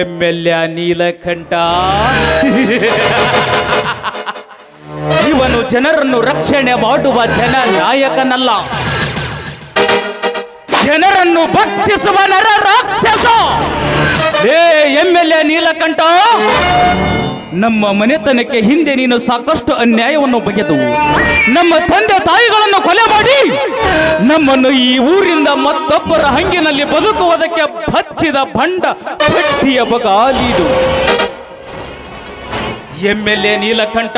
ಎಮ್ಮೆಲ್ಯ ನೀಲಕಂಠ ಇವನು ಜನರನ್ನು ರಕ್ಷಣೆ ಮಾಡುವ ಜನ ನಾಯಕನಲ್ಲ, ಜನರನ್ನು ಭಕ್ಷಿಸುವ ನರ ರಾಕ್ಷಸ. ಎಮ್ಮೆಲ್ಯ ನೀಲಕಂಠ, ನಮ್ಮ ಮನೆತನಕ್ಕೆ ಹಿಂದೆ ನೀನು ಸಾಕಷ್ಟು ಅನ್ಯಾಯವನ್ನು ಬಗೆದು ನಮ್ಮ ತಂದೆ ತಾಯಿಗಳನ್ನು ಕೊಲೆ ಮಾಡಿ ನಮ್ಮನ್ನು ಈ ಊರಿಂದ ಮತ್ತೊಬ್ಬರ ಹಂಗಿನಲ್ಲಿ ಬದುಕುವುದಕ್ಕೆ ಬಚ್ಚಿದ ಬಂಡ ಭಟ್ಟಿಯ ಬಗಾಲಿದು. ಎಮ್ಮೆಲ್ಯೆ ನೀಲಕಂಠ,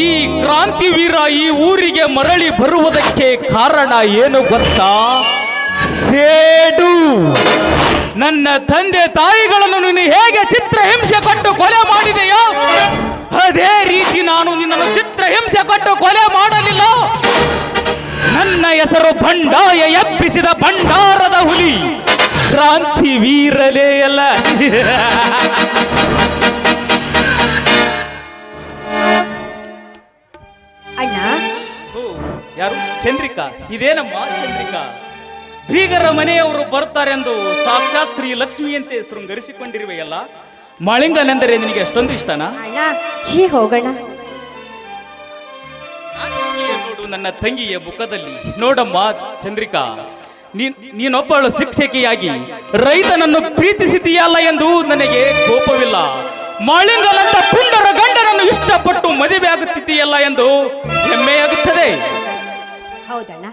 ಈ ಕ್ರಾಂತಿವೀರ ಈ ಊರಿಗೆ ಮರಳಿ ಬರುವುದಕ್ಕೆ ಕಾರಣ ಏನು ಗೊತ್ತಾ? ಸೇಡು. ನನ್ನ ತಂದೆ ತಾಯಿಗಳನ್ನು ನೀನು ಹೇಗೆ ಚಿತ್ರಹಿಂಸೆ ಕೊಟ್ಟು ಕೊಲೆ ಮಾಡಿದೆಯೋ ಅದೇ ರೀತಿ ನಾನು ನಿನ್ನನ್ನು ಚಿತ್ರಹಿಂಸೆ ಕೊಟ್ಟು ಕೊಲೆ ಮಾಡಲಿಲ್ಲ. ನನ್ನ ಹೆಸರು ಬಂಡಾಯ ಎಬ್ಬಿಸಿದ ಭಂಡಾರದ ಹುಲಿ, ಕ್ರಾಂತಿ ವೀರಲೇ ಅಲ್ಲ. ಅಣ್ಣ, ಯಾರು? ಚಂದ್ರಿಕಾ. ಇದೇನಮ್ಮ ಚಂದ್ರಿಕಾ? ಬೀಗರ ಮನೆಯವರು ಬರ್ತಾರೆಂದು ಸಾಕ್ಷಾತ್ ಶ್ರೀ ಲಕ್ಷ್ಮಿಯಂತೆ ಶೃಂಗರಿಸಿಕೊಂಡಿರುವೆಯಲ್ಲ. ಮಾಳಿಂಗನೆಂದರೆ ನಿನಗೆ ಅಷ್ಟೊಂದು ಇಷ್ಟನಾ? ಅಣ್ಣ, ಹೋಗೋಣ. ನೋಡು ನನ್ನ ತಂಗಿಯ ಮುಖದಲ್ಲಿ. ನೋಡಮ್ಮ ಚಂದ್ರಿಕಾ, ನೀನೊಬ್ಬಳು ಶಿಕ್ಷಕಿಯಾಗಿ ರೈತನನ್ನು ಪ್ರೀತಿಸಿದೆಯಲ್ಲ ಎಂದು ನನಗೆ ಕೋಪವಿಲ್ಲ. ಮಾಳಿಂಗನಂತ ಪುಂಡರ ಗಂಡನನ್ನು ಇಷ್ಟಪಟ್ಟು ಮದುವೆ ಆಗುತ್ತಿದೆಯಲ್ಲ ಎಂದು ಹೆಮ್ಮೆಯಾಗುತ್ತದೆ. ಹೌದಣ್ಣ,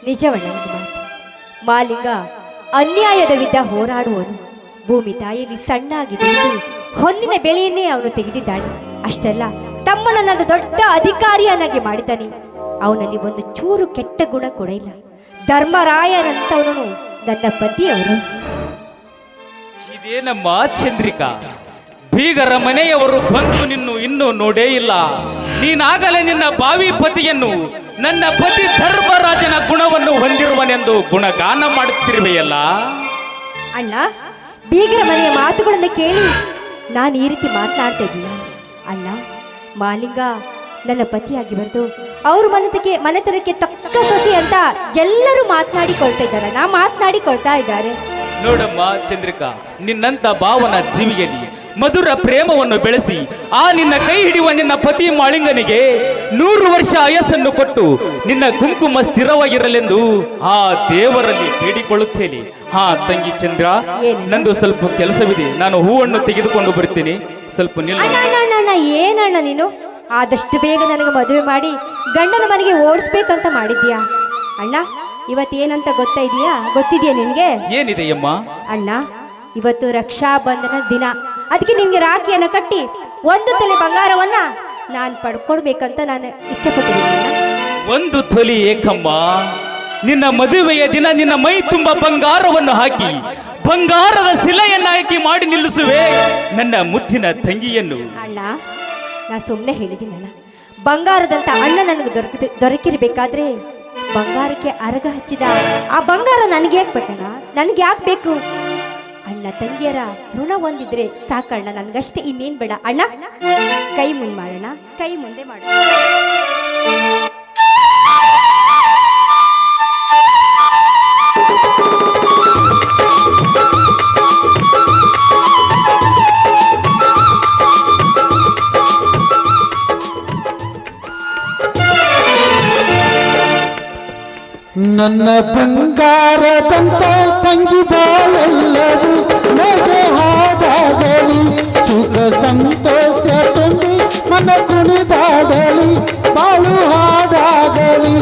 ನಿಜವಣ್ಣ. ಮಾಲಿಂಗ ಅನ್ಯಾಯದ ವಿರುದ್ಧ ಹೋರಾಡುವನು. ಭೂಮಿ ತಾಯಿಯಲ್ಲಿ ಸಣ್ಣಾಗಿ ಬೆಳೆದು ಹೊನ್ನಿನ ಬೆಳೆಯನ್ನೇ ಅವನು ತೆಗೆದಿದ್ದಾನೆ. ಅಷ್ಟೆಲ್ಲ ತಮ್ಮನನ್ನೊಂದು ದೊಡ್ಡ ಅಧಿಕಾರಿಯನ್ನಾಗಿ ಮಾಡಿದ್ದಾನೆ. ಅವನಲ್ಲಿ ಒಂದು ಚೂರು ಕೆಟ್ಟ ಗುಣ ಕೂಡ ಇಲ್ಲ. ಧರ್ಮರಾಯರಂತವನು ನನ್ನ ಪತಿಯವರು. ಇದೇನಮ್ಮ ಚಂದ್ರಿಕಾ, ಬೀಗರ ಮನೆಯವರು ಬಂದು ಇನ್ನೂ ನೋಡೇ ಇಲ್ಲ. ನೀನಾಗಲೇ ನಿನ್ನ ಭಾವಿ ಪತಿಯನ್ನು ನನ್ನ ಪತಿ ಧರ್ಮರಾಜನ ಗುಣವನ್ನು ಹೊಂದಿರುವನೆಂದು ಗುಣಗಾನ ಮಾಡುತ್ತಿರುವೆಯಲ್ಲ. ಅಣ್ಣ, ಬೀಗರ ಮನೆಯ ಮಾತುಗಳನ್ನು ಕೇಳಿ ನಾನು ಈ ರೀತಿ ಮಾತನಾಡ್ತಾ ಇದ್ದೀನಿ. ಅಣ್ಣ, ಮಾಲಿಂಗ ನನ್ನ ಪತಿಯಾಗಿ ಬಂದು ಅವ್ರ ಮನೆತನಕ್ಕೆ ತಕ್ಕ ಸತಿ ಅಂತ ಎಲ್ಲರೂ ಮಾತನಾಡಿಕೊಳ್ತಾ ಇದ್ದಾರೆ. ಮಾತನಾಡಿಕೊಳ್ತಾ ಇದ್ದಾರೆ. ನೋಡಮ್ಮ ಚಂದ್ರಿಕಾ, ನಿನ್ನಂತ ಭಾವನ ಜೀವಿಯಲ್ಲಿ ಮಧುರ ಪ್ರೇಮವನ್ನು ಬೆಳೆಸಿ ಆ ನಿನ್ನ ಕೈ ಹಿಡಿಯುವ ನಿನ್ನ ಪತಿ ಮಾಳಿಂಗನಿಗೆ 100 ವರ್ಷ ಆಯಸ್ಸನ್ನು ಕೊಟ್ಟು ನಿನ್ನ ಕುಂಕುಮ ಸ್ಥಿರವಾಗಿರಲೆಂದು ಆ ದೇವರಲ್ಲಿ ಬೇಡಿಕೊಳ್ಳುತ್ತೇನೆ. ತಂಗಿ ಚಂದ್ರ, ನಂದು ಸ್ವಲ್ಪ ಕೆಲಸವಿದೆ, ನಾನು ಹೂವನ್ನು ತೆಗೆದುಕೊಂಡು ಬರ್ತೀನಿ, ಸ್ವಲ್ಪ ನಿಲ್ಲ. ಏನಣ್ಣ ನೀನು ಆದಷ್ಟು ಬೇಗ ನನಗೆ ಮದುವೆ ಮಾಡಿ ಗಂಡನ ಮನೆಗೆ ಓಡಿಸ್ಬೇಕಂತ ಮಾಡಿದ್ಯಾ? ಅಣ್ಣ, ಇವತ್ತೇನಂತ ಗೊತ್ತಿದೆಯಾ ನಿನ್ಗೆ? ಏನಿದೆಯಮ್ಮ? ಅಣ್ಣ, ಇವತ್ತು ರಕ್ಷಾ ಬಂಧನ ದಿನ. ಅದಕ್ಕೆ ನಿಮ್ಗೆ ರಾಖಿಯನ್ನು ಕಟ್ಟಿ 1 ತೊಲೆ ಬಂಗಾರವನ್ನ ನಾನು ಪಡ್ಕೊಡ್ಬೇಕಂತ ನಾನು ಇಚ್ಛೆ ಪಟ್ಟಿದ್ದೀನಿ. 1 ತೊಲೆ ಏಕಮ್ಮ? ನಿನ್ನ ಮದುವೆಯ ದಿನ ನಿನ್ನ ಮೈ ತುಂಬ ಬಂಗಾರವನ್ನು ಹಾಕಿ ಬಂಗಾರದ ಶಿಲೆಯನ್ನು ಹಾಕಿ ಮಾಡಿ ನಿಲ್ಲಿಸುವೆ ನನ್ನ ಮುದ್ದಿನ ತಂಗಿಯನ್ನು. ಅಣ್ಣ, ನಾ ಸುಮ್ಮನೆ ಹೇಳಿದ್ದೀನಲ್ಲ, ಬಂಗಾರದಂತ ಅಣ್ಣ ನನಗೆ ದೊರಕಿರ್ಬೇಕಾದ್ರೆ ಬಂಗಾರಕ್ಕೆ ಅರಗ ಹಚ್ಚಿದ ಆ ಬಂಗಾರ ನನಗೆ ಯಾಕೆ ಬೇಕಣ್ಣ? ನನಗೆ ಯಾಕೆ ಬೇಕು? ಅಣ್ಣ ತಂಗಿಯರ ಋಣ ಹೊಂದಿದ್ರೆ ಸಾಕಣ್ಣ, ನನಗಷ್ಟೇ, ಇನ್ನೇನು ಬೇಡ. ಅಣ್ಣ, ಕೈ ಮುಂದೆ ಮಾಡೋಣ, ಕೈ ಮುಂದೆ ಮಾಡೋಣ. ನನ್ನ ಬಂಗಾರದಂತ ತಂಗಿ ಬಾಳೆಲ್ಲರೂ ನಗೆ ಹಾಡಾಗಲಿ, ಸುಖ ಸಂತೋಷ ತುಂಬಿ ಮನ ಕುಣಿದಾಡಲಿ, ಬಾಳು ಹಾಡಾಗಲಿ.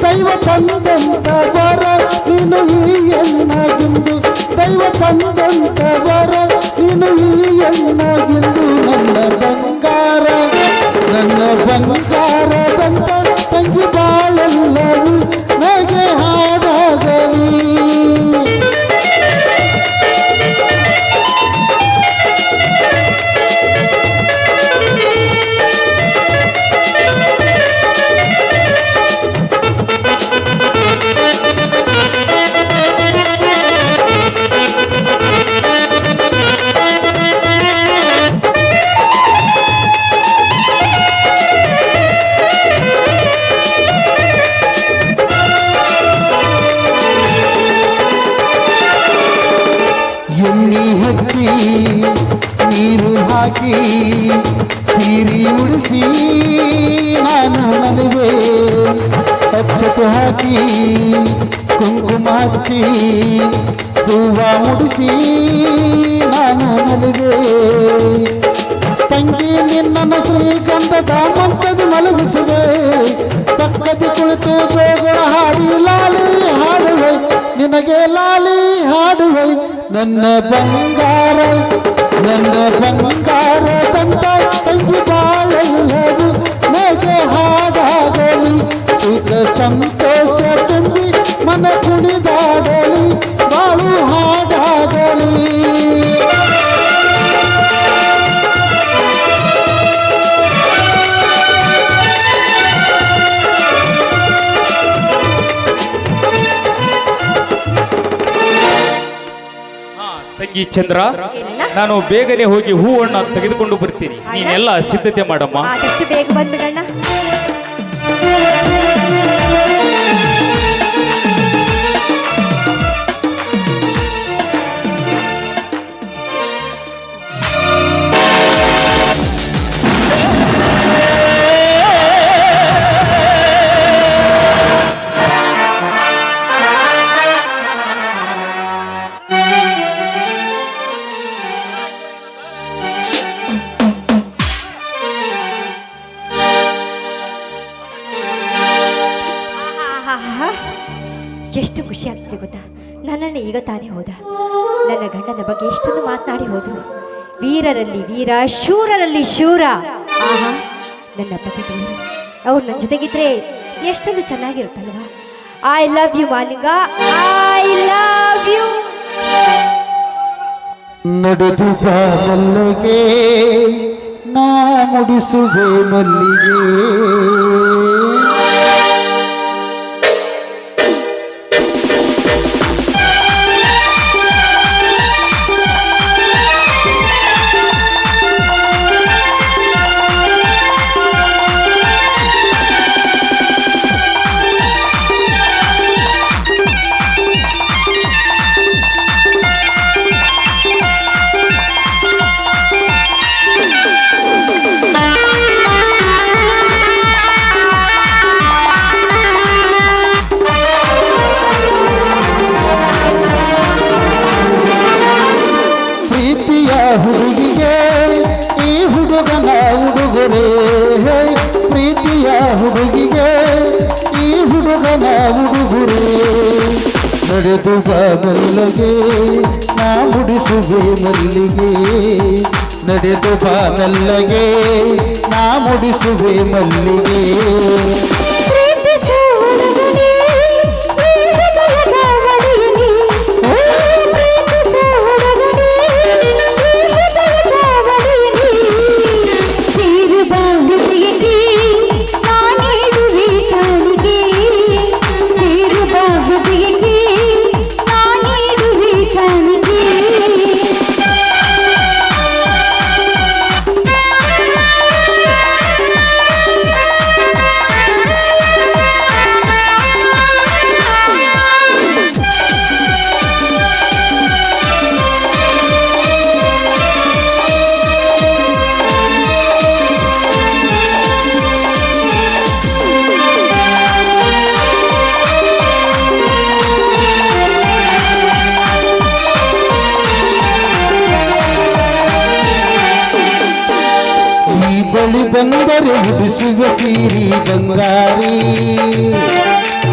ದೈವ ತಂದಂತ ವರ ನೀನು ಈ ಎನ್ನಾಗಿಂದು, ದೈವ ತಂದಂತ ವರ ನೀನು ಈ ಎನ್ನಾಗಿಂದು. ನನ್ನ ಬಂಗಾರದಂತ ತಂಗಿ ಬಾಳೆಲ್ಲರೂ ನಗೆ ಹಾಡಾಗಲಿ. ಎಣ್ಣೆ ಹಚ್ಚಿ ನೀರು ಹಾಕಿ ಸೀರೆ ಉಡಿಸಿ ನಾನು ನಲಿವೆ ಅಕ್ಷತೆ ಹಾಕಿ ಕುಂಕುಮ ಹಚ್ಚಿ ಹೂವ ಮುಡಿಸಿ ನಾನು ನಲಿವೆ ತಂಗಿ ನಿನ್ನ ಶ್ರೀಗಂಧದ ಮಂಚದ ಮಲಗಿಸುವೆ ಪಕ್ಕದ ಕುಳಿತು ಜೋಗಳ ಹಾಡಿ ಲಾಲಿ ಹಾಡುವೆ ನಿನಗೆ ಲಾಲಿ ಹಾಡುವೆ ನನ್ನ ಬಂಗಾರ ತಂತ ತಂಗಿ ಬಾಳೆಲ್ಲದು ನನಗೆ ಹಾಡಾಗಲಿ ಸುಖ ಸಂತೋಷ ತುಂಬಿ ಮನ ಕುಣಿದಾಡಲಿ ಬಾಳು ಹಾಡಾಗಲಿ ತಂಗಿ ಚಂದ್ರ, ಏನಣ್ಣ? ನಾನು ಬೇಗನೆ ಹೋಗಿ ಹೂವನ್ನ ತೆಗೆದುಕೊಂಡು ಬರ್ತೀನಿ. ನೀನೆಲ್ಲ ಸಿದ್ಧತೆ ಮಾಡಮ್ಮ. ಆದಷ್ಟು ಬೇಗ ಬಂದ್ಬಿಡಣ್ಣ. ಆಹಾಹಾಹಾ. ಎಷ್ಟು ಖುಷಿ ಆಗ್ತಿದೆ ಗೊತ್ತಾ. ನನ್ನನ್ನು ಈಗ ತಾನೇ ಹೋದ. ನನ್ನ ಗಂಡನ ಬಗ್ಗೆ ಎಷ್ಟೊಂದು ಮಾತನಾಡಿ ಹೋದರು. ವೀರರಲ್ಲಿ ವೀರ, ಶೂರರಲ್ಲಿ ಶೂರ. ಆಹಾ, ನನ್ನ ಪತಿ ದೇವರು ಅವ್ರು ನನ್ನ ಜೊತೆಗಿದ್ರೆ ಎಷ್ಟೊಂದು ಚೆನ್ನಾಗಿರುತ್ತಲ್ವಾ. I love you Malinga, I love you. ನಡೆದು ಬಾಸಲ್ಲಿಗೆ ನಾ ಮುಡಿಸುವೆ ಮಲ್ಲಿಗೆ ಹುಡುಗಿಗೆ ಈ ಹುಡುಗನ ಉಡುಗೊರೆ ಪ್ರೀತಿಯ ಹುಡುಗಿಗೆ ಈ ಹುಡುಗನ ಉಡುಗೊರೆ ನಡೆದು ಬಾನಲ್ಲಗೆ ನಾ ಮುಡಿಸುವೆ ಮಲ್ಲಿಗೆ ನಡೆದು ಬಾನಲ್ಲಗೆ ನಾ ಮುಡಿಸುವೆ ಮಲ್ಲಿಗೆ ಬಳಿ ಬಂದರೆ ಉಡಿಸುವ ಸೀರಿ ಬಂಗಾರಿ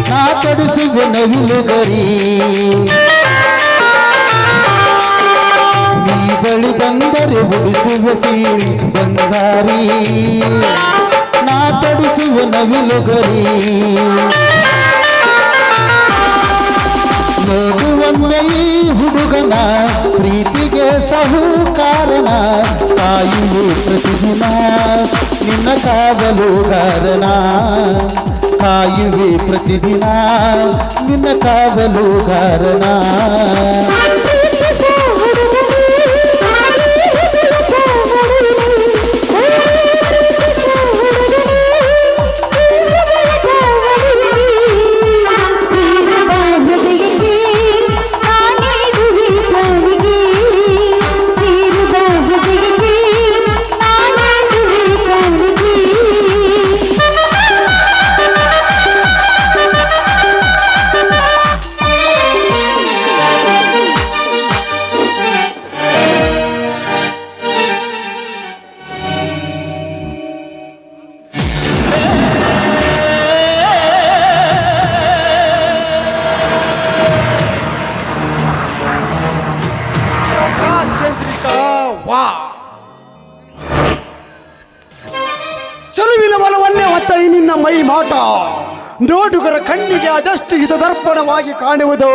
ನಾ ತೊಡಿಸುವ ನವಿಲುಗರಿ ನೀ ಬಳಿ ಬಂದರೆ ಉಡಿಸುವ ಸೀರಿ ಬಂಗಾರಿ ನಾ ತೊಡಿಸುವ ನವಿಲುಗರಿ ನೋಡುವೊಮ್ಮೆ ಈ ಹುಡುಗನ ಪ್ರೀತಿಗೆ ಸಾಹುಕಾರನ ಕಾಯುವೆ ಪ್ರತಿದಿನ ನಿನ್ನ ಕಾವಲುಗಾರನ ಕಾಯುವೆ ಪ್ರತಿದಿನ ನಿನ್ನ ಕಾವಲುಗಾರನ ವಾ ಚಲುವಿನ ಬಲವನ್ನೇ ಹೊತ್ತ ಈ ನಿನ್ನ ಮೈ ಮಾಟ ನೋಡುಗರ ಕಣ್ಣಿಗೆ ಅದಷ್ಟು ಹಿತದರ್ಪಣವಾಗಿ ಕಾಣುವುದು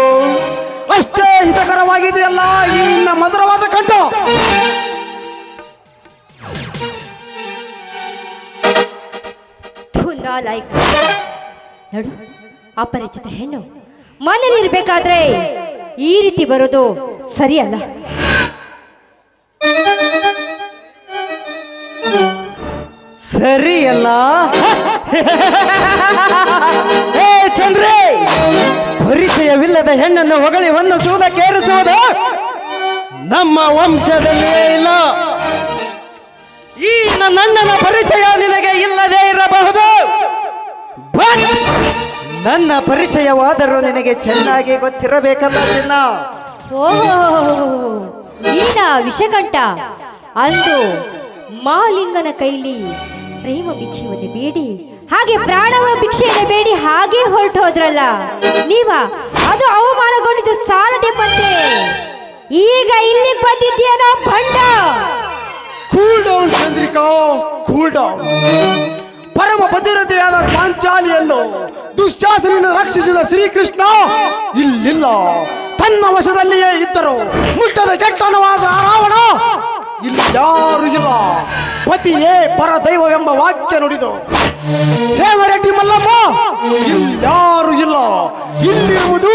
ಅಷ್ಟೇ ಹಿತಕರವಾಗಿದೆಯಲ್ಲ ಈ ನಿನ್ನ ಮಧುರವಾದ ಕಂಠ. ನೋಡು, ಅಪರಿಚಿತ ಹೆಣ್ಣು ಮನೇಲಿರ್ಬೇಕಾದ್ರೆ ಈ ರೀತಿ ಬರೋದು ಸರಿಯಲ್ಲ. ಸರಿಯಲ್ಲ. ಏ ಚಂದ್ರೆ, ಪರಿಚಯವಿಲ್ಲದ ಹೆಣ್ಣನ್ನು ಹೊಗಳಿ ಹೊನ್ನಿಸುವುದಕ್ಕೇರಿಸುವುದು ನಮ್ಮ ವಂಶದಲ್ಲಿಯೇ ಇಲ್ಲ. ಈ ನನ್ನಣ್ಣನ ಪರಿಚಯ ನಿನಗೆ ಇಲ್ಲದೆ ಇರಬಹುದು, ಬಟ್ ನನ್ನ ಪರಿಚಯವಾದರೂ ನಿನಗೆ ಚೆನ್ನಾಗಿ ಗೊತ್ತಿರಬೇಕಲ್ಲ ಚಿನ್ನ. ಓಹೋ, ನಿನ್ನ ವಿಷಕಂಠ ಅಂದು ಮಾಲಿಂಗನ ಕೈಲಿ ಪ್ರೇಮ ಭಿಕ್ಷೆಯನ್ನು ಬೇಡಿ ಹಾಗೆ ಪ್ರಾಣವ ಭಿಕ್ಷೆಯನ್ನು ಬೇಡಿ ಹಾಗೆ ಹೊರಟು ಹೋದ್ರಲ್ಲ ನೀವ, ಅದು ಅವಮಾನಗೊಂಡಿದ್ದು ಸಾಲದೆ ಬಂದೆ. ಈಗ ಇಲ್ಲಿಗೆ ಬಂದಿದ್ದೀಯನೋ ಭಂಡ. Cool down Chandrika, cool down. ಪರಮ ಭದ್ರತೆಯಾದ ಪಾಂಚಾಲಿಯನ್ನು ದುಶ್ಯಾಸನಿಂದ ರಕ್ಷಿಸಿದ ಶ್ರೀಕೃಷ್ಣ ಇಲ್ಲಿಲ್ಲ. ತನ್ನ ವಶದಲ್ಲಿಯೇ ಇದ್ದರು ಮುಟ್ಟದ ಕೆಟ್ಟನವಾದ ರಾವಣ ಇಲ್ಲಿ ಯಾರು ಇಲ್ಲ. ಪತಿಯೇ ಪರದೈವವೆಂಬ ವಾಕ್ಯ ನುಡಿದು ದೇವರೆಡ್ಡಿ ಮಲ್ಲಮ್ಮ ಇಲ್ಯಾರು ಇಲ್ಲ. ಇಲ್ಲಿರುವುದು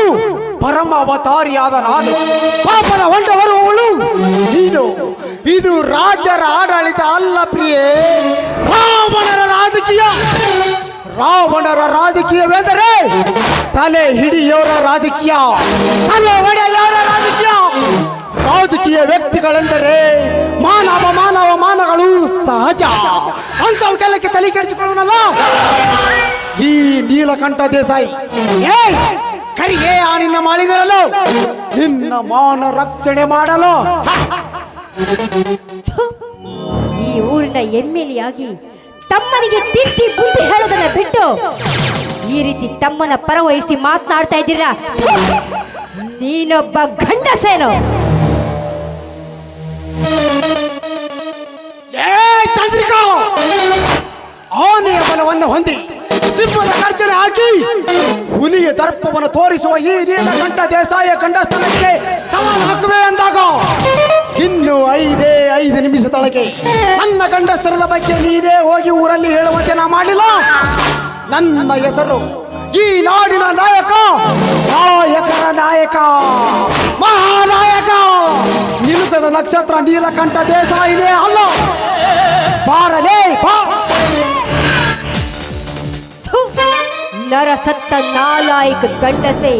ಪರಮ ಅವತಾರಿಯಾದ ನಾನು, ಪಾಪದ ಹೊಂಡ ಬರುವವಳು ನೀನು. ಇದು ರಾಜರ ಆಡಳಿತ ಅಲ್ಲ ಪ್ರಿಯೇ, ರಾವಣರ ರಾಜಕೀಯ. ರಾವಣರ ರಾಜಕೀಯವೆಂದರೆ ತಲೆ ಹಿಡಿಯೋರ ರಾಜಕೀಯ, ತಲೆ ಒಡೆಯೋರ ರಾಜಕೀಯ. ರಾಜಕೀಯ ವ್ಯಕ್ತಿಗಳೆಂದರೆ ಮಾನವಮಾನಗಳು ಸಹಜ. ಅಂತವಕ್ಕೆಲ್ಲಕ್ಕೆ ತಲೆ ಕೆಡಿಸಿಕೊಳ್ಳೋನಲ್ಲ ಈ ನೀಲಕಂಠ ದೇಸಾಯಿ. ಕರಿಗೆ ಆ ನಿನ್ನ ಮಾಳಿಗರಲು ನಿನ್ನ ಮಾನ ರಕ್ಷಣೆ ಮಾಡಲು ಈ ಊರಿನ ಎಮ್ಮೆಲಿಯಾಗಿ ತಮ್ಮನಿಗೆ ತಿದ್ದಿ ಬುದ್ಧಿ ಹೇಳೋದನ್ನ ಬಿಟ್ಟು ಈ ರೀತಿ ತಮ್ಮನ ಪರವಹಿಸಿ ಮಾತನಾಡ್ತಾ ಇದ್ದೀರಾ? ನೀನೊಬ್ಬ ಗಂಡಸೇನೋ. ಚಂದ್ರಿಕಾ, ಆನೆಯ ಬಲವನ್ನು ಹೊಂದಿ ಸಿಂಹದ ಗರ್ಜನೆ ಹಾಕಿ ಹುಲಿಯ ದರ್ಪವನ್ನು ತೋರಿಸುವ ಈ ನೀಲಕಂಠ ದೇಸಾಯ ಗಂಡಸ್ಥನಕ್ಕೆ ಸವಾಲು ಹಾಕುವೆ ಅಂದಾಗ ಇನ್ನು 5 ನಿಮಿಷದೊಳಗೆ ನನ್ನ ಗಂಡಸ್ಥರದ ಬಗ್ಗೆ ನೀನೇ ಹೋಗಿ ಊರಲ್ಲಿ ಹೇಳುವಂತೆ ನಾ ಮಾಡಲಿಲ್ಲ. ನನ್ನ ಹೆಸರು ಈ ನಾಡಿನ ನಾಯಕ, ನಾಯಕರ ನಾಯಕ, ಮಹಾನಾಯಕ, ನಿಲುಕದ ನಕ್ಷತ್ರ ನೀಲಕಂಠ ದೇಸಾಯಿನೇ ಅಲ್ಲ. ಬಾರಲೇ ಬಾ. ನರಸತ್ತ ನಾಲಾಯಕ ಗಂಡಸೆ,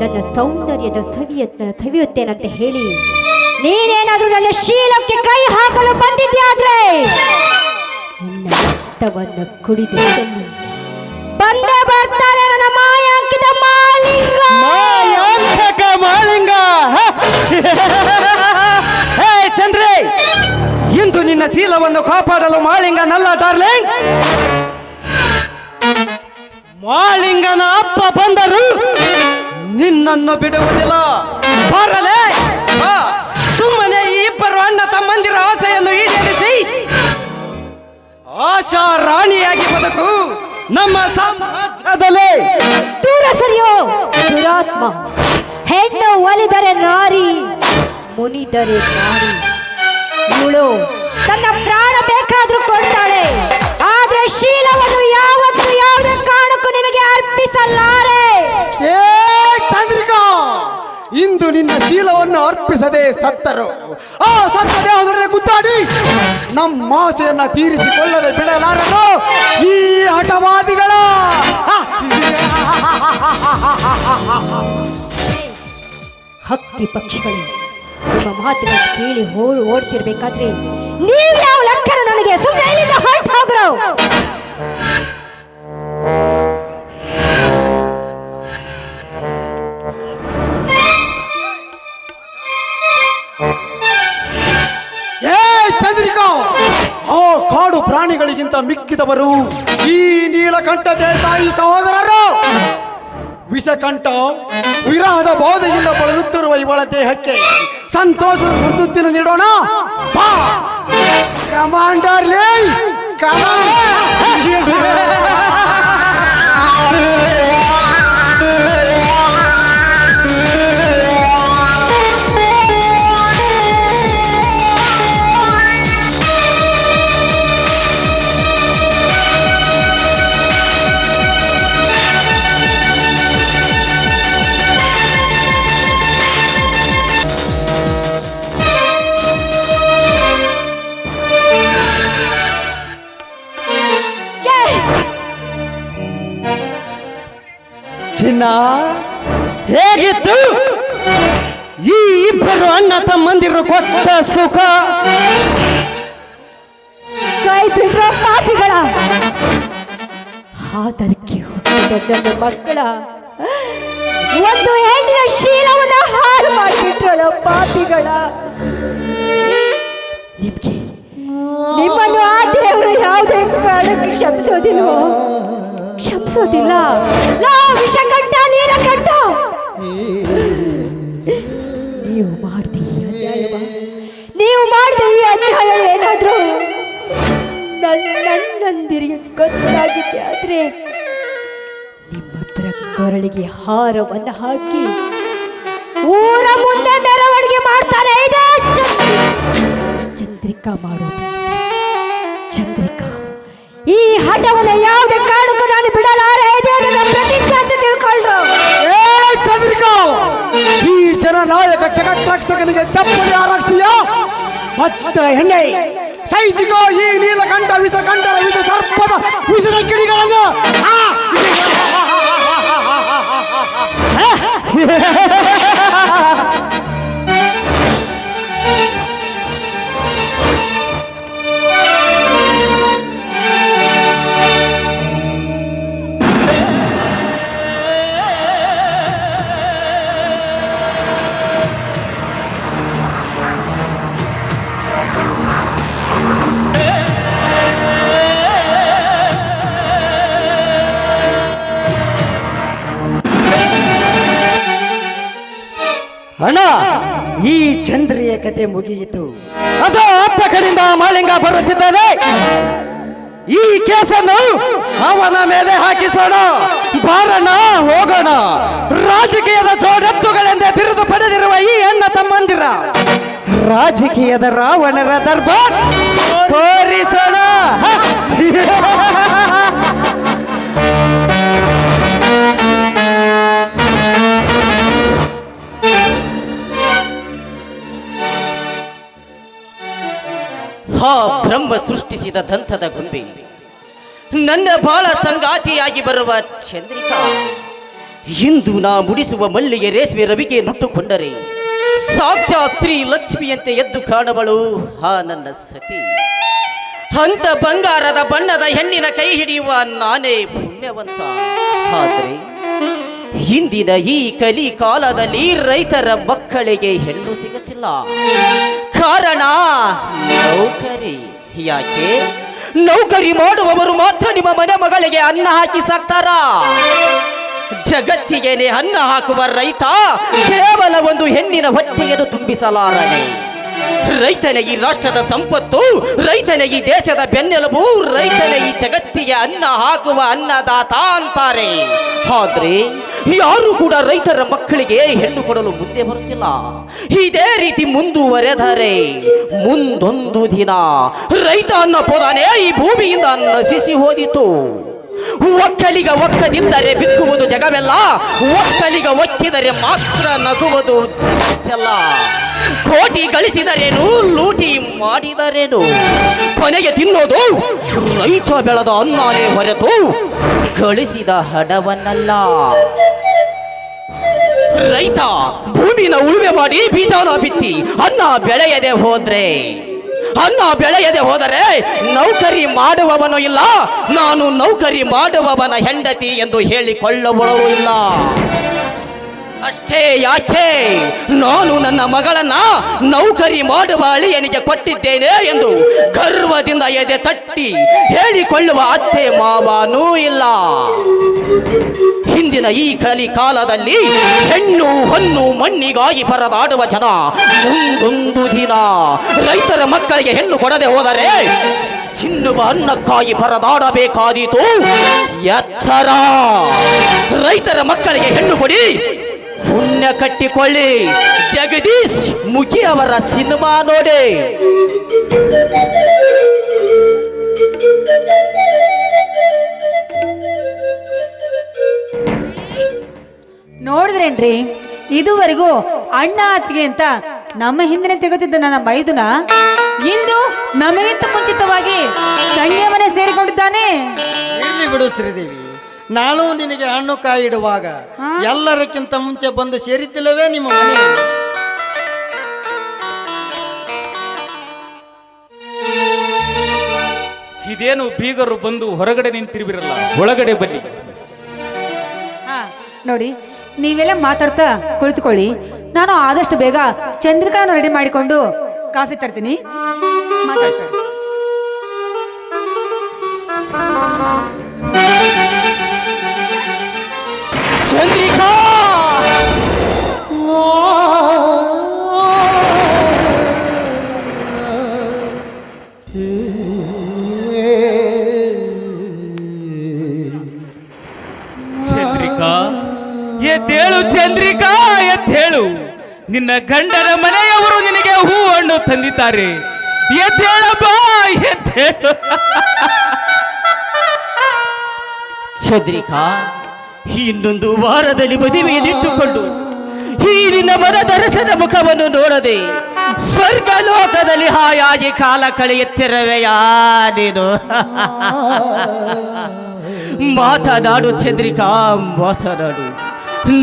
ನನ್ನ ಸೌಂದರ್ಯದ ಸವಿಯುತ್ತೇನಂತ ಹೇಳಿ ನೀನೇನಾದ್ರೂ ನನ್ನ ಶೀಲಕ್ಕೆ ಕೈ ಹಾಕಲು ಬಂದಿದ್ಯಾದ್ರೆ ನಿನ್ನ ರಕ್ತವನ್ನು ಕುಡಿದು ಚೆಲ್ಲಿ ಬಂದೇ ಬರ್ತಾರೆ ನನ್ನ ಮಾಯಾಂಕಿತ ಮಾಲಿಂಗ. ಮಾಲಿಂಗ. ಹೇ ಚಂದ್ರೆ, ಇಂದು ನಿನ್ನ ಶೀಲವನ್ನು ಕಾಪಾಡಲು ಮಾಲಿಂಗನಲ್ಲ ಡಾರ್ಲಿಂಗ್, ಮಾಲಿಂಗನ ಅಪ್ಪ ಬಂದರು ನಿನ್ನನ್ನು ಬಿಡುವುದಿಲ್ಲ. ಬರಲೇ ಬಾ. ಸುಮ್ಮನೆ ಈ ಇಬ್ಬರು ಅಣ್ಣ ತಮ್ಮಂದಿರ ಆಸೆಯನ್ನು ಈಡೇರಿಸಿ ಆಶಾ ರಾಣಿಯಾಗಿ ಬದುಕು ನಮ್ಮ ಸಾಮ್ರಾಜ್ಯದಲ್ಲಿ. ದೂರ ಸರಿಯೋ ದುರಾತ್ಮ. ಹೆಣ್ಣು ಒಲಿದರೆ ನಾರಿ, ಮುನಿದರೆ ನಾರಿ. ಇವಳು ತನ್ನ ಪ್ರಾಣ ಬೇಕಾದ್ರೂ ಕೊಡ್ತಾಳೆ, ಆದ್ರೆ ಶೀಲವನ್ನು ಯಾವತ್ತು ಯಾವುದೇ ಕಾರಣಕ್ಕೂ ನಿನಗೆ ಅರ್ಪಿಸಲಾರೆ. ಏ ಚಂದ್ರಿಕಾ, ಇಂದು ನಿನ್ನ ಶೀಲವನ್ನು ಅರ್ಪಿಸದೆ ಸತ್ತರು ಆ ಸತ್ತ ದೇಹದೊಡನೆ ಗುದ್ದಾಡಿ ನಮ್ಮ ಆಸೆಯನ್ನ ತೀರಿಸಿಕೊಳ್ಳದೆ ಬಿಡಲಾರರು ಈ ಹಠವಾದಿಗಳ. ಹಕ್ಕಿ ಪಕ್ಷಿಗಳು ನಿಮ್ಮ ಮಾತುಗಳನ್ನು ಕೇಳಿ ಓಡ್ತಿರ್ಬೇಕಾದ್ರೆ ನೀವು ಯಾವ ಲೆಕ್ಕನ ನನಗೆ? ಸುಮ್ಮನೆ ಇಲ್ಲಿಂದ ಹೊರಟು ಹೋಗ್ರು. ಏ ಚಂದ್ರಿಕಾ, ಆ ಕಾಡು ಪ್ರಾಣಿಗಳಿಗಿಂತ ಮಿಕ್ಕಿದವರು ಈ ನೀಲಕಂಠ ದೇಸಾಯಿ ಸಹೋದರರು. ವಿಷಕಂಠ ವಿರಹದ ಬಾಧೆಯಿಂದ ಬಳಲುತ್ತಿರುವ ಇವಳ ದೇಹಕ್ಕೆ ಸಂತೋಷದ ಸಂತೃಪ್ತಿಯನ್ನು ನೀಡೋಣ. ಕಮಾನ್ ಡಾರ್ಲಿಂಗ್ ಚಿನ್ನ ಹೇಗಿತ್ತು ಈ ಇಬ್ಬರು ಅಣ್ಣ ತಮ್ಮಂದಿರು ಕೊಟ್ಟ ಸುಖ? ಕೈ ಬಿಡ್ರೋ ಪಾಪಿಗಳ, ಆದರಕ್ಕೆ ಹುಟ್ಟಿದ ನನ್ನ ಮಕ್ಕಳ ಒಂದು ಹೆಣ್ಣಿನ ಶೀಲವನ್ನ ಹಾಳು ಮಾಡಿಬಿಟ್ರಲ್ಲ ಪಾಪಿಗಳ. ನಿಮ್ಗೆ ನಿಮ್ಮನ್ನು ಆ ದೇವರು ಯಾವುದೇ ಕಾರಣಕ್ಕೆ ಕ್ಷಮಿಸೋದಿಲ್ವೋ? ಕ್ಷಮಿಸೋದಿಲ್ಲ. ವಿಷಕಂಠ ನೀಲಕಂಠ, ನೀವು ಮಾಡಿದ ಈ ಅನ್ಯಾಯವ, ನೀವು ಮಾಡಿದ ಈ ಅನ್ಯಾಯ ಏನಾದ್ರು ನನ್ನಂದಿರಿಗೆ ಗೊತ್ತಾಗಿದೆ ಆದ್ರೆ ನಿಮ್ಮಬ್ಬರ ಕೊರಳಿಗೆ ಹಾರವನ್ನು ಹಾಕಿ ಊರ ಮುಂದೆ ಮೆರವಣಿಗೆ ಮಾಡ್ತಾರೆ. ಇದೇ ಚಂದ್ರಿಕಾ ಮಾಡೋದು. ಚಂದ್ರಿಕಾ, ಈ ಹಠವನ್ನು ಯಾವುದೇ ಕಾರಣಕ್ಕೂ ನಾನು ಬಿಡಲಾರೆ. ಇದೇ ನನ್ನ ಪ್ರತಿಜ್ಞೆ ಅಂತ ತಿಳ್ಕೊಂಡು. ಚಂದ್ರಿಕಾ, ಈ ಜನನಾಯಕ ಜಗತ್ರಕ್ಷಕನಿಗೆ ಚಪ್ಪಲಿ ಆರಕ್ಷಿಯ ಮತ್ತೆ ಹೆಣ್ಣೆ ಸೈಸಿಗೋ ಈ ನೀಲಕಂಠ ವಿಷಕಂಠರ ವಿಷ ಸರ್ಪದ ವಿಷದ ಕಿಡಿಗಳನ್ನು. ಅಣ್ಣ, ಈ ಚಂದ್ರಿಯ ಕತೆ ಮುಗಿಯಿತು. ಅದು ಅತ್ತ ಕಡೆಯಿಂದ ಮಾಳಿಂಗ ಬರುತ್ತಿದ್ದಾನೆ. ಈ ಕೇಸನ್ನು ಅವನ ಮೇಲೆ ಹಾಕಿಸೋಣ. ಬಾರಣ್ಣ, ಹೋಗೋಣ. ರಾಜಕೀಯದ ಜೋಡೆತ್ತುಗಳೆಂದೇ ಬಿರುದು ಪಡೆದಿರುವ ಈ ಅಣ್ಣ ತಮ್ಮಂದಿರ ರಾಜಕೀಯದ ರಾವಣರ ದರ್ಬಾರ್ ತೋರಿಸೋಣ. ಹಾ ಬ್ರಹ್ಮ ಸೃಷ್ಟಿಸಿದ ದಂತದ ಗೊಂಬೆ, ನನ್ನ ಬಾಳ ಸಂಗಾತಿಯಾಗಿ ಬರುವ ಚಂದ್ರಿಕಾ, ಇಂದು ನಾ ಮುಡಿಸುವ ಮಲ್ಲಿಗೆ ರೇಷ್ಮೆ ರವಿಗೆ ನುಟ್ಟುಕೊಂಡರೆ ಸಾಕ್ಷಾತ್ ಶ್ರೀ ಲಕ್ಷ್ಮಿಯಂತೆ ಎದ್ದು ಕಾಣಬಳು ಹಾ ನನ್ನ ಸತಿ. ಅಂತ ಬಂಗಾರದ ಬಣ್ಣದ ಹೆಣ್ಣಿನ ಕೈ ಹಿಡಿಯುವ ನಾನೇ ಪುಣ್ಯವಂತ. ಆದರೆ ಇಂದಿನ ಈ ಕಲಿ ಕಾಲದಲ್ಲಿ ರೈತರ ಮಕ್ಕಳಿಗೆ ಹೆಣ್ಣು ಸಿಗುತ್ತಿಲ್ಲ. ಕಾರಣ ನೌಕರಿ. ಯಾಕೆ? ನೌಕರಿ ಮಾಡುವವರು ಮಾತ್ರ ನಿಮ್ಮ ಮನೆ ಮಗಳಿಗೆ ಅನ್ನ ಹಾಕಿ ಸಾಕ್ತಾರ. ಜಗತ್ತಿಗೆನೆ ಅನ್ನ ಹಾಕುವ ರೈತ ಕೇವಲ ಒಂದು ಹೆಣ್ಣಿನ ಹೊಟ್ಟೆಯನ್ನು ತುಂಬಿಸಲಾರನೆ. ರೈತನೇ ಈ ರಾಷ್ಟ್ರದ ಸಂಪತ್ತು, ರೈತನೇ ಈ ದೇಶದ ಬೆನ್ನೆಲುಬು, ರೈತನೇ ಈ ಜಗತ್ತಿಗೆ ಅನ್ನ ಹಾಕುವ ಅನ್ನದಾತ ಅಂತಾರೆ. ಆದ್ರೆ ಯಾರು ಕೂಡ ರೈತರ ಮಕ್ಕಳಿಗೆ ಹೆಣ್ಣು ಕೊಡಲು ಮುಂದೆ ಬರುತ್ತಿಲ್ಲ. ಇದೇ ರೀತಿ ಮುಂದುವರೆದರೆ ಮುಂದೊಂದು ದಿನ ರೈತ ಅನ್ನ ಪೋದಾನೆ ಈ ಭೂಮಿಯಿಂದ ನಶಿಸಿ ಹೋದಿತು. ಒಕ್ಕಲಿಗ ಒಕ್ಕದಿದ್ದರೆ ಬಿಕ್ಕುವುದು ಜಗವೆಲ್ಲ, ಒಕ್ಕಲಿಗ ಒಕ್ಕಿದರೆ ಮಾತ್ರ ನಗುವುದು ಜಗತ್ತೆಲ್ಲ. ಕೋಟಿ ಗಳಿಸಿದರೇನು, ಲೂಟಿ ಮಾಡಿದರೇನು, ಕೊನೆಗೆ ತಿನ್ನೋದು ರೈತ ಬೆಳೆದ ಅನ್ನನೇ ಹೊರತು ಗಳಿಸಿದ ಹಣವನ್ನಲ್ಲ. ರೈತ ಭೂಮಿನ ಉಳುಮೆ ಮಾಡಿ ಬೀಜನ ಬಿತ್ತಿ ಅನ್ನ ಬೆಳೆಯದೆ ಹೋದರೆ ನೌಕರಿ ಮಾಡುವವನು ಇಲ್ಲ, ನಾನು ನೌಕರಿ ಮಾಡುವವನ ಹೆಂಡತಿ ಎಂದು ಹೇಳಿಕೊಳ್ಳುವವಳು ಇಲ್ಲ. ಅಷ್ಟೇ ಯಾಕೆ ನಾನು ನನ್ನ ಮಗಳನ್ನ ನೌಕರಿ ಮಾಡುವ ಅಳಿಯನಿಗೆ ಕೊಟ್ಟಿದ್ದೇನೆ ಎಂದು ಗರ್ವದಿಂದ ಎದೆ ತಟ್ಟಿ ಹೇಳಿಕೊಳ್ಳುವ ಅತ್ತೆ ಮಾವನೂ ಇಲ್ಲ. ಹಿಂದಿನ ಈ ಕಲಿ ಕಾಲದಲ್ಲಿ ಹೆಣ್ಣು ಹೊನ್ನು ಮಣ್ಣಿಗಾಗಿ ಪರದಾಡುವ ಜನ ಮುಂದೊಂದು ದಿನ ರೈತರ ಮಕ್ಕಳಿಗೆ ಹೆಣ್ಣು ಕೊಡದೆ ಹೋದರೆ ತಿನ್ನುವ ಅನ್ನಕ್ಕಾಗಿ ಪರದಾಡಬೇಕಾದೀತು. ಎಚ್ಚರ, ರೈತರ ಮಕ್ಕಳಿಗೆ ಹೆಣ್ಣು ಕೊಡಿ, ಪುಣ್ಯ ಕಟ್ಟಿಕೊಳ್ಳಿ. ಜಗದೀಶ್ ಮುಖಿ ಅವರ ಸಿನಿಮಾ ನೋಡಿ. ನೋಡಿದ್ರೇನ್ರಿ, ಇದುವರೆಗೂ ಅಣ್ಣ ಅತ್ತಿಗೆ ಅಂತ ನಮ್ಮ ಹಿಂದೆ ತೆಗೆದಿದ್ದ ನನ್ನ ಮೈದುನ ಇಂದು ನಮಗಿಂತ ಮುಂಚಿತವಾಗಿ ತಂಗಿಯ ಮನೆ ಸೇರಿಕೊಂಡಿದ್ದಾನೆ. ಇರ್ಲಿ ಬಿಡು ಶ್ರೀದೇವಿ, ನಾನು ನಿನಗೆ ಹಣ್ಣು ಕಾಯಿ ಇಡುವಾಗ ಎಲ್ಲರಕ್ಕಿಂತ ಮುಂಚೆ ಬಂದು ಸೇರಿದ್ದಿಲ್ಲವೇ ನಿಮ್ಮ ಮನೆ? ಇದೇನು ಬೀಗರು ಬಂದು ಹೊರಗಡೆ ನಿಂತಿರುವಿರಲ್ಲ, ಒಳಗಡೆ ಬನ್ನಿ. ಹಾ ನೋಡಿ, ನೀವೆಲ್ಲ ಮಾತಾಡ್ತಾ ಕುಳಿತುಕೊಳ್ಳಿ. ನಾನು ಆದಷ್ಟು ಬೇಗ ಚಂದ್ರಿಕಾನ ರೆಡಿ ಮಾಡಿಕೊಂಡು ಕಾಫಿ ತರ್ತೀನಿ. ಮಾತಾಡ್ತಾರೆ. ಚಂದ್ರಿಕಾ, ಚಂದ್ರಿಕಾ, ಎದ್ದೇಳು ಚಂದ್ರಿಕಾ, ಎದ್ದೇಳು. ನಿನ್ನ ಗಂಡನ ಮನೆಯವರು ನಿನಗೆ ಹೂ ಹಣ್ಣು ತಂದಿದ್ದಾರೆ. ಎದ್ದೇಳಪ್ಪ, ಎದ್ದೇಳು. ಚಂದ್ರಿಕಾ, ಇನ್ನೊಂದು ವಾರದಲ್ಲಿ ಮದುವೆಯಲ್ಲಿಟ್ಟುಕೊಂಡು ಈ ನಿನ್ನ ಮನದರಸನ ಮುಖವನ್ನು ನೋಡದೆ ಸ್ವರ್ಗ ಲೋಕದಲ್ಲಿ ಹಾಯಾಗಿ ಕಾಲ ಕಳೆಯುತ್ತಿರವೆಯಾ ನೀನು? ಮಾತನಾಡು ಚಂದ್ರಿಕಾ, ಮಾತನಾಡು.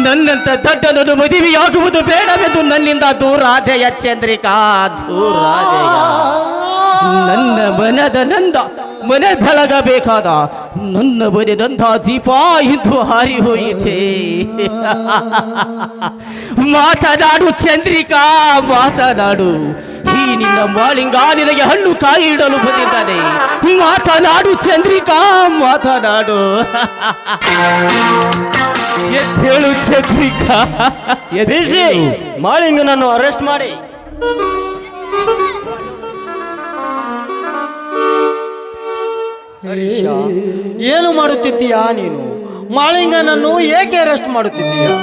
ನನ್ನಂತ ದಡ್ಡನನ್ನು ಮದುವೆಯಾಗುವುದು ಬೇಡವೆಂದು ನನ್ನಿಂದ ದೂರಾದೆಯ ಚಂದ್ರಿಕಾ, ದೂರಾದೆಯ. ನನ್ನ ಮನದ ನಂದ ಮನೆ ಬೆಳಗಬೇಕಾದ ನನ್ನ ಮನೆ ನಂದ ದೀಪ ಇಂದು ಹಾರಿ ಹೋಯಿತೆ. ಮಾತನಾಡು ಚಂದ್ರಿಕಾ, ಮಾತನಾಡು. ಈ ನಿನ್ನ ಮಾಳಿಂಗ ನಿನಗೆ ಹಣ್ಣು ಕಾಯಿ ಇಡಲು ಬಂದಿದ್ದಾನೆ. ಮಾತನಾಡು ಚಂದ್ರಿಕಾ, ಮಾತನಾಡು. ಎದ್ದೇಳು ಚಂದ್ರಿಕಾ, ಎದಿಸಿ ಮಾಳಿಂಗನನ್ನು ಅರೆಸ್ಟ್ ಮಾಡಿ. ಏನು ಮಾಡುತ್ತಿದ್ದೀಯಾ ನೀನು? ಮಾಳಿಂಗನನ್ನು ಏಕೆ ಅರೆಸ್ಟ್ ಮಾಡುತ್ತಿದ್ದೀಯಾ?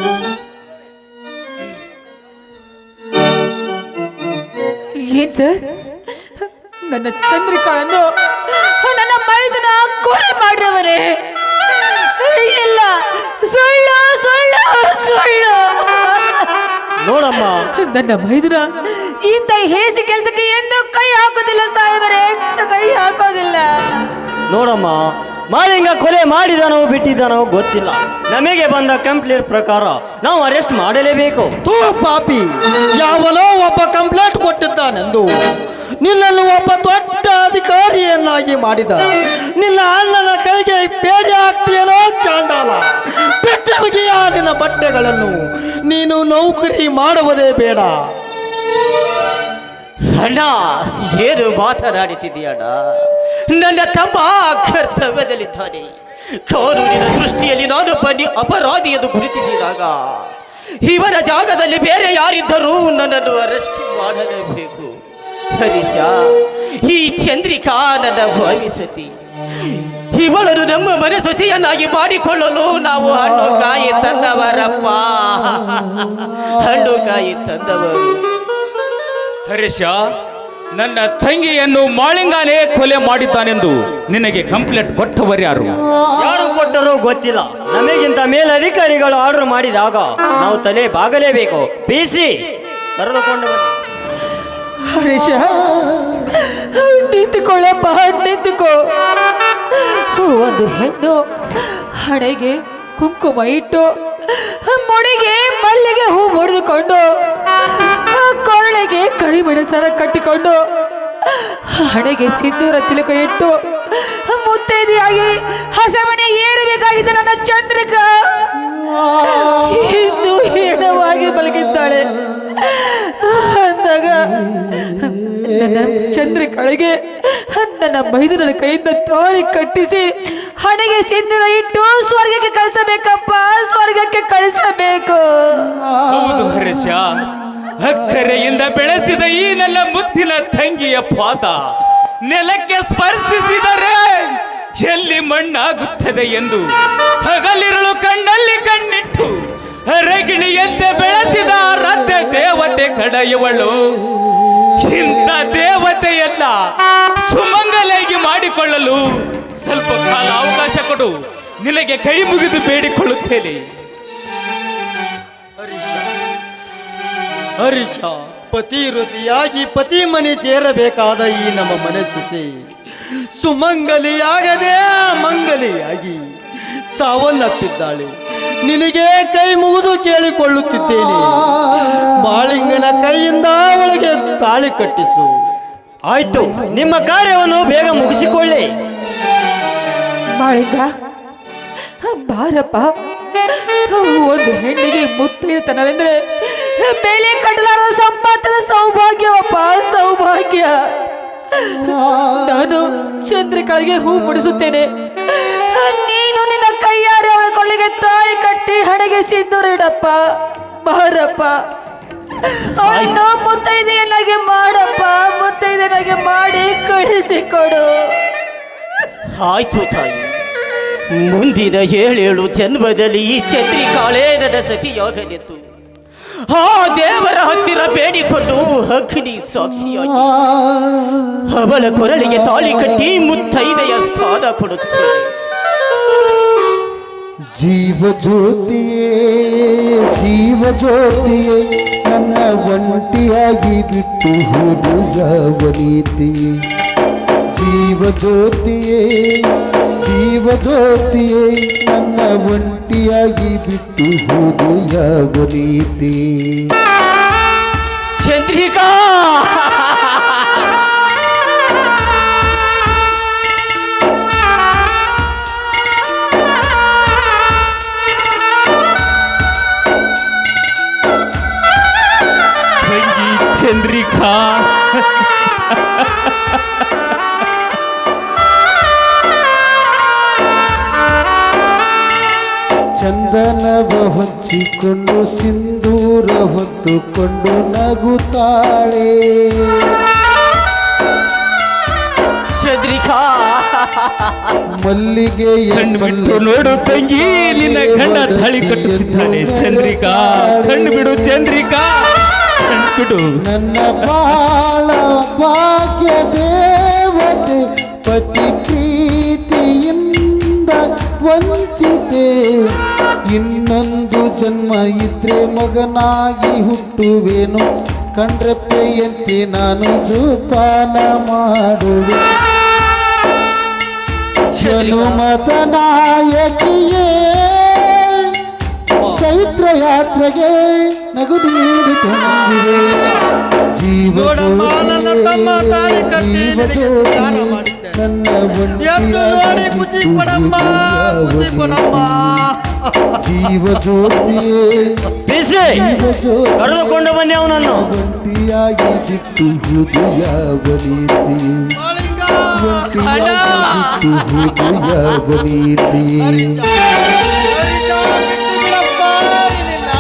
ಏನ್ ಸರ್, ನನ್ನ ಚಂದ್ರಿಕಾಳನ್ನು ನನ್ನ ಮೈದನ ಕೊಲೆ ಮಾಡಿದವರೇ? ಇಲ್ಲ, ಸುಳ್ಳು ಸುಳ್ಳು ಸುಳ್ಳು. ನೋಡಮ್ಮ, ನನ್ನ ಮೈದುನ ಇಂಥ ಹೇಸಿ ಕೆಲಸಕ್ಕೆ ಎಂದು ಕೈ ಹಾಕೋದಿಲ್ಲ ಸಾಹೇಬರೇ, ಕೈ ಹಾಕೋದಿಲ್ಲ. ನೋಡಮ್ಮ, ಮಾಳಿಂಗ ಕೊಲೆ ಮಾಡಿದಾನೋ ಬಿಟ್ಟಿದ್ದಾನೋ ಗೊತ್ತಿಲ್ಲ. ನಮಗೆ ಬಂದ ಕಂಪ್ಲೇಂಟ್ ಪ್ರಕಾರ ನಾವು ಅರೆಸ್ಟ್ ಮಾಡಲೇಬೇಕು. ತೂ ಪಾಪಿ, ಯಾವನೋ ಒಬ್ಬ ಕಂಪ್ಲೇಂಟ್ ಕೊಟ್ಟಿದ್ದಾನೆಂದು ನಿನ್ನನ್ನು ಒಬ್ಬ ದೊಡ್ಡ ಅಧಿಕಾರಿಯನ್ನಾಗಿ ಮಾಡಿದ. ನಿನ್ನ ಅಣ್ಣನ ಕೈಗೆ ಬೇಡಿ ಹಾಕ್ತೀಯನೋ ಚಾಂಡಾಲ? ಬೆಚ್ಚಗಿಯ ನಿನ್ನ ಬಟ್ಟೆಗಳನ್ನು ನೀನು ನೌಕರಿ ಮಾಡುವುದೇ ಬೇಡ. ಅಣ್ಣ, ಏನು ಮಾತನಾಡುತ್ತಿದ್ದೀಯಣ್ಣ? ನನ್ನ ತಮ್ಮ ಕರ್ತವ್ಯದಲ್ಲಿದ್ದಾನೆ. ಕಾನೂನಿನ ದೃಷ್ಟಿಯಲ್ಲಿ ನಾನು ಅಪರಾಧಿ ಎಂದು ಗುರುತಿಸಿದಾಗ ಇವರ ಜಾಗದಲ್ಲಿ ಬೇರೆ ಯಾರಿದ್ದರೂ ನನ್ನನ್ನು ಅರೆಸ್ಟ್ ಮಾಡಲೇಬೇಕು. ಹರೀಶ, ಈ ಚಂದ್ರಿಕಾ ನನ್ನ ಭಾವಿಸತಿ. ಇವಳನ್ನು ನಮ್ಮ ಮನೆ ಸೊಸೆಯನ್ನಾಗಿ ಮಾಡಿಕೊಳ್ಳಲು ನಾವು ಹಣ್ಣು ಕಾಯಿ ತಂದವರಪ್ಪ, ಹಣ್ಣು ಕಾಯಿ ತಂದವರು. ಹರೀಶ, ನನ್ನ ತಂಗಿಯನ್ನು ಮಾಳಿಂಗಾನೇ ಕೊಲೆ ಮಾಡಿದ್ದಾನೆಂದು ನಿನಗೆ ಕಂಪ್ಲೇಂಟ್ ಕೊಟ್ಟವರ್ಯಾರು? ಯಾರು ಕೊಟ್ಟರೋ ಗೊತ್ತಿಲ್ಲ. ನಮಗಿಂತ ಮೇಲಧಿಕಾರಿಗಳು ಆರ್ಡರ್ ಮಾಡಿದಾಗ ನಾವು ತಲೆ ಬಾಗಲೇಬೇಕು. ಪಿಸಿ ಕರೆದುಕೊಂಡು ಬನ್ನಿ. ಹರೀಶ, ನಿಂತುಕೊಳ್ಳಪ್ಪ, ನಿಂತುಕೋ. ಒಂದು ಹೆಣ್ಣು ಹಣೆಗೆ ಕುಂಕುಮ ಇಟ್ಟು, ಮೊಡಿಗೆ ಮಲ್ಲಿಗೆ ಹೂ ಮುಡಿದುಕೊಂಡು, ಕೊರಳಿಗೆ ಕರಿಮೆಣಸರ ಕಟ್ಟಿಕೊಂಡು, ಹಣೆಗೆ ಸಿಂಧೂರ ತಿಲಕ ಇಟ್ಟು ಮುತ್ತೈದೆಯಾಗಿ ಹಸೆಮಣೆ ಏರಬೇಕಾಗಿದ್ದ ನನ್ನ ಚಂದ್ರಿಕಾ ಇಂದು ಹೀನವಾಗಿ ಮಲಗಿದ್ದಾಳೆ ಅಂದಾಗ ನನ್ನ ಚಂದ್ರಿಕಳಿಗೆ ನನ್ನ ಮೈದುನನ ಕೈಯಿಂದ ತಾಳಿ ಕಟ್ಟಿಸಿ ಹಣೆಗೆ ಸಿಂಧೂರ ಇಟ್ಟು ಸ್ವರ್ಗಕ್ಕೆ ಕಳಿಸಬೇಕಪ್ಪ, ಸ್ವರ್ಗಕ್ಕೆ ಕಳಿಸಬೇಕು. ಹೌದು ಹರ್ಷ, ಅಕ್ಕರೆಯಿಂದ ಬೆಳೆಸಿದ ಈ ನನ್ನ ಮುದ್ದಿನ ತಂಗಿಯ ಪಾದ ನೆಲಕ್ಕೆ ಸ್ಪರ್ಶಿಸಿದರೆ ಎಲ್ಲಿ ಮಣ್ಣಾಗುತ್ತದೆ ಎಂದು ಹಗಲಿರುಳು ಕಣ್ಣಲ್ಲಿ ಕಣ್ಣಿಟ್ಟು ರಗಿಣಿಯಂತೆ ಬೆಳೆಸಿದ ರಥ ದೇವತೆ ಕಡೆಯವಳು ಇಂಥ ದೇವತೆಯಲ್ಲ ಸುಮಂಗಲಾಗಿ ಮಾಡಿಕೊಳ್ಳಲು ಸ್ವಲ್ಪ ಕಾಲ ಅವಕಾಶ ಕೊಡು, ನಿನಗೆ ಕೈ ಮುಗಿದು ಬೇಡಿಕೊಳ್ಳುತ್ತೇನೆ. ಹರೀಶ, ಪತಿ ವೃತಿಯಾಗಿ ಪತಿ ಮನೆ ಸೇರಬೇಕಾದ ಈ ನಮ್ಮ ಮನಸ್ಸು ಸುಮಂಗಲಿಯಾಗದೆ ಮಂಗಲಿಯಾಗಿ ಸಾವನ್ನಪ್ಪಿದ್ದಾಳೆ. ನಿನಗೆ ಕೈ ಮುಗಿದು ಕೇಳಿಕೊಳ್ಳುತ್ತಿದ್ದೇನೆ, ಮಾಳಿಂಗನ ಕೈಯಿಂದ ಅವಳಿಗೆ ತಾಳಿ ಕಟ್ಟಿಸು. ಆಯ್ತು, ನಿಮ್ಮ ಕಾರ್ಯವನ್ನು ಬೇಗ ಮುಗಿಸಿಕೊಳ್ಳಿ. ಮಾಳಿಂಗ ಬಾರಪ್ಪ, ಒಂದು ಹೆಣ್ಣಿಗೆ ಮುತ್ತೈದತನವೆಂದ್ರೆ ಬೆಲೆ ಕಟ್ಟಲಾರದ ಸಂಪಾದದ ಸೌಭಾಗ್ಯವಪ್ಪ, ಸೌಭಾಗ್ಯ. ನಾನು ಚಂದ್ರಿಕಳಿಗೆ ಹೂ ಮುಡಿಸುತ್ತೇನೆ, ನೀನು ನಿನ್ನ ಕೈಯಾರೆ ಅವಳ ಕೊಳ್ಳಿಗೆ ತಾಳಿ ಕಟ್ಟಿ ಹಣೆಗೆ ಸಿಂಧೂರ ಇಡಪ್ಪ. ಬಾರಪ್ಪ, ಅವಳನ್ನು ಮುತ್ತೈದೆಯನ್ನಾಗಿ ಮಾಡಪ್ಪ, ಮುತ್ತೈದೆಯನ್ನಾಗಿ ಮಾಡಿ ಕಳಿಸಿಕೊಡು. ಆಯ್ತು ತಾಯಿ, ಮುಂದಿನ 7 ಜನ್ಮದಲ್ಲಿ ಈ ಚಂದ್ರಿಕಾಳೇ ನನ್ನ ಸತಿಯಾಗಲೆಂದು ಆ ದೇವರ ಹತ್ತಿರ ಬೇಡಿಕೊಂಡು ಅಗ್ನಿ ಸಾಕ್ಷಿಯಾಗಿ ಅವಳ ಕೊರಳಿಗೆ ತಾಳಿ ಕಟ್ಟಿ ಮುತ್ತೈದೆಯ ಸ್ಥಾನ ಕೊಡುತ್ತೇನೆ. ಜೀವ ಜ್ಯೋತಿಯೇ, ಜೀವ ಜ್ಯೋತಿಯೇ, ನನ್ನ ಒಂಟಿಯಾಗಿ ಬಿಟ್ಟು ಹೋದು ಯಾವ ನೀತಿ. ಜೀವ ಜ್ಯೋತಿಯೇ, ಜೀವ ಜ್ಯೋತಿಯೇ, ನನ್ನ ಒಂಟಿಯಾಗಿ ಬಿಟ್ಟು ಹೋದು ಯಾವ ನೀತಿ. ಚಂದ್ರಿಕಾ, ತಂಗಿ ಚಂದ್ರಿಕಾ, ಚಂದನವ ಹೊಚ್ಚಿಕೊಂಡು ಸಿಂಧೂರ ಹೊತ್ತುಕೊಂಡು ನಗುತ್ತಾಳೆ. ಚಂದ್ರಿಕಾ, ಮಲ್ಲಿಗೆಯ ಕಣ್ಣು ಬಿಟ್ಟು ನೋಡು ತಂಗಿ, ನಿನ್ನ ಗಂಡ ತಾಳಿ ಕಟ್ಟುತ್ತಿದ್ದಾನೆ. ಚಂದ್ರಿಕಾ, ಕಣ್ಣು ಬಿಡು ಚಂದ್ರಿಕಾ, ಕಣ್ಣು ಬಿಡು. ನನ್ನ ಬಾಳ ಭಾಗ್ಯ ದೇವತೆ ಪತಿ ಪ್ರೀತಿಯಿಂದ ವಂಚಿತೆ. ಇನ್ನೊಂದು ಜನ್ಮ ಇದ್ರೆ ಮಗನಾಗಿ ಹುಟ್ಟುವೇನು, ಕಂಡ್ರಪ್ಪೆಯಂತೆ ನಾನು ಜೋಪಾನ ಮಾಡುವೆ. ಜನುಮದ ನಾಯಕಿಯೇ, ಚೈತ್ರ ಯಾತ್ರೆಗೆ ನಗು ನೀಡಿ ತಂದಿವೆ. ಜೀವ ನೋಡಮ್ಮ, ನನ್ನ ತಮ್ಮ ತಾಳಿ ಕಟ್ಟಿ ನಿನಗೆ ದಾನ ಮಾಡಿದ್ದೆ. ನನ್ನ ಎದ್ದು ನೋಡಿ ಖುಷಿ ಪಡಮ್ಮ, ಖುಷಿ ಪಡಮ್ಮ. ಜೀವ ಜ್ಯೋತಿಯೇ, ಬಿಸಿ ಕರೆದುಕೊಂಡು ಬನ್ನಿ ಅವನನ್ನು. ಒಂಟಿಯಾಗಿ ಬಿಟ್ಟು ಹೋದು ಯಾವ ರೀತಿ. ಮಾಳಿಂಗ, ಒಂಟಿಯಾಗಿ ಬಿಟ್ಟು ಹೋದು ಯಾವ ರೀತಿ. ಹರೀಶ, ಬಿಟ್ಟು ಬಿಡಪ್ಪ ನಿನ್ನ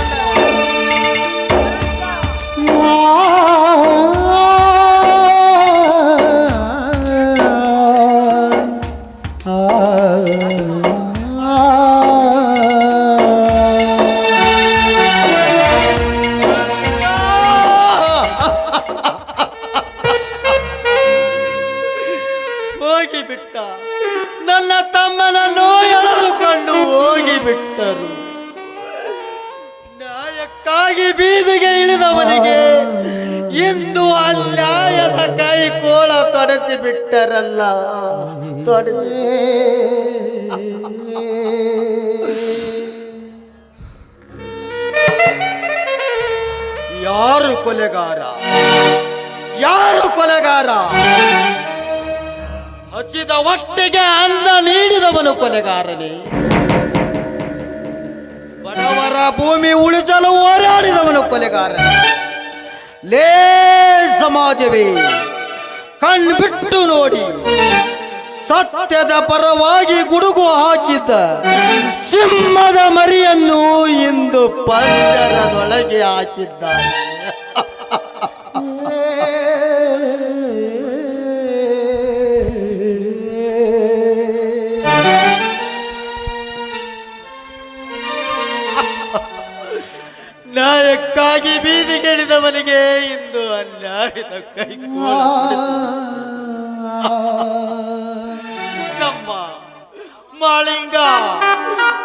ಹೋಗಿಬಿಟ್ಟ. ನನ್ನ ತಮ್ಮನನ್ನು ಎಳೆದುಕೊಂಡು ಹೋಗಿಬಿಟ್ಟರು. ನ್ಯಾಯಕ್ಕಾಗಿ ಬೀದಿಗೆ ಇಳಿದವನಿಗೆ ಇಂದು ಅನ್ಯಾಯದ ಕೈ ಕೋಳ ತೊಡೆಸಿ ಬಿಟ್ಟರಲ್ಲ, ತೊಡೆಸಿ. ಯಾರು ಕೊಲೆಗಾರ? ಯಾರು ಕೊಲೆಗಾರ? ಹಸಿದ ಹೊಟ್ಟೆಗೆ ಅನ್ನ ನೀಡಿದವನು ಕೊಲೆಗಾರನೇ? ಬಡವ ಜನರ ಭೂಮಿ ಉಳಿಸಲು ಹೋರಾಡಿದವನು ಕೊಲೆಗಾರ. ಲೇ ಸಮಾಜವೇ, ಕಣ್ಬಿಟ್ಟು ನೋಡಿ, ಸತ್ಯದ ಪರವಾಗಿ ಗುಡುಗು ಹಾಕಿದ್ದ ಸಿಂಹದ ಮರಿಯನ್ನು ಇಂದು ಪಂಜರದೊಳಗೆ ಹಾಕಿದ್ದಾನೆ. ನ್ಯಾಯಕ್ಕಾಗಿ ಬೀದಿಗಿಳಿದವನಿಗೆ ಇಂದು ಅನ್ಯಾಯದ ನಮ್ಮ ಮಾಳಿಂಗ,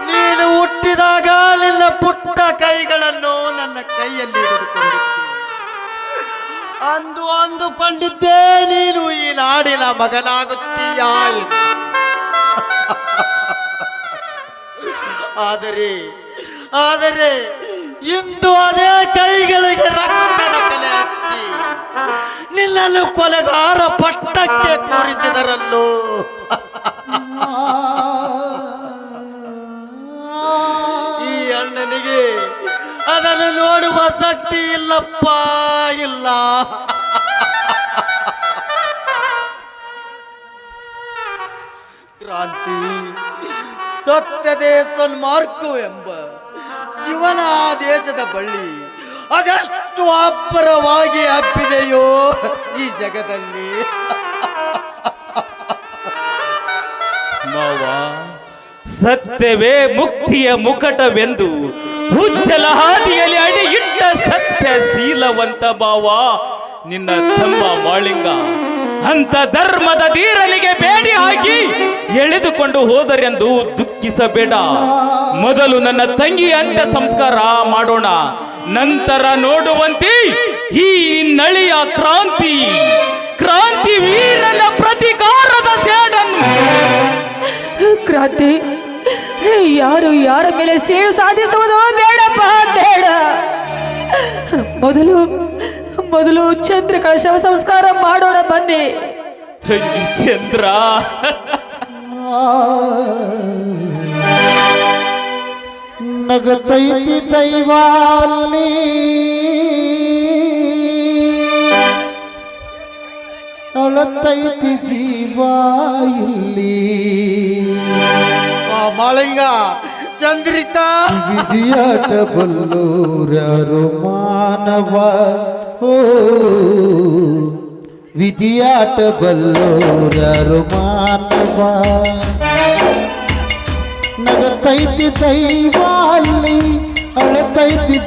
ನೀನು ಹುಟ್ಟಿದಾಗ ನಿನ್ನ ಪುಟ್ಟ ಕೈಗಳನ್ನು ನನ್ನ ಕೈಯಲ್ಲಿ ಹಿಡಿದುಕೊಂಡಿದ್ದೆ. ಅಂದುಕೊಂಡಿದ್ದೆ ನೀನು ಈ ನಾಡಿನ ಮಗನಾಗುತ್ತೀಯ. ಆದರೆ ಇಂದು ಅದೇ ಕೈಗಳಿಗೆ ರಕ್ತದ ಕಲೆ ಹಚ್ಚಿ ನಿನ್ನನ್ನು ಕೊಲೆಗಾರ ಪಟ್ಟಕ್ಕೆ ಕೂರಿಸಿದರಲ್ಲೋ. ಈ ಅಣ್ಣನಿಗೆ ಅದನ್ನು ನೋಡುವ ಶಕ್ತಿ ಇಲ್ಲಪ್ಪ, ಇಲ್ಲ. ಕ್ರಾಂತಿ ಸತ್ಯದೇ ಸನ್ಮಾರ್ಗು ಎಂಬ ಶಿವನ ಆದೇಶದ ಬಳ್ಳಿ ಅದೆಷ್ಟು ಅಬ್ಬರವಾಗಿ ಹಬ್ಬಿದೆಯೋ ಈ ಜಗದಲ್ಲಿ. ಮಾವ, ಸತ್ಯವೇ ಮುಕ್ತಿಯ ಮುಕಟವೆಂದು ಉಜ್ಜಲ ಹಾದಿಯಲ್ಲಿ ಅಡಿ ಇಟ್ಟ ಸತ್ಯಶೀಲವಂತ ಮಾವ ನಿನ್ನ ತಮ್ಮ ಮಾಳಿಂಗ. ಅಂತ ಧರ್ಮದ ಧೀರಲಿಗೆ ಬೇಡಿ ಹಾಕಿ ಎಳೆದುಕೊಂಡು ಹೋದರೆಂದು ದುಃಖಿಸಬೇಡ. ಮೊದಲು ನನ್ನ ತಂಗಿ ಅಂತ್ಯ ಸಂಸ್ಕಾರ ಮಾಡೋಣ, ನಂತರ ನೋಡುವಂತೆ ಈ ನಳಿಯ ಕ್ರಾಂತಿ ವೀರನ ಪ್ರತಿಕಾರದ ಸೇಡನ್ನು. ಕ್ರಾಂತಿ, ಯಾರು ಯಾರ ಮೇಲೆ ಸೇಡು ಸಾಧಿಸುವುದು ಬೇಡಪ್ಪ, ಬೇಡ. ಮೊದಲು ಚಂದ್ರಿಕಳ ಶವ ಸಂಸ್ಕಾರ ಮಾಡೋಣ, ಬನ್ನಿ. ತಂಗಿ ಚಂದ್ರ, ನಗತೈತಿ ದೈವಾಲ್ಲಿ ಅಳತೈತಿ ಜೀವ ಇಲ್ಲಿ. ಮಾಳಿಂಗ, ಚಂದ್ರಿಕಾ, ವಿಧಿಯಾಟ ಬಲ್ಲೋರ್ಯಾರು ಮಾನವ. ಓ ವಿಧಿಯಾಟ ಬಲ್ಲೋರ್ಯಾರು ಮಾನವ. ನಗತೈತಿ ದೈವಾಲ್ಲಿ ಅಳತೈತಿ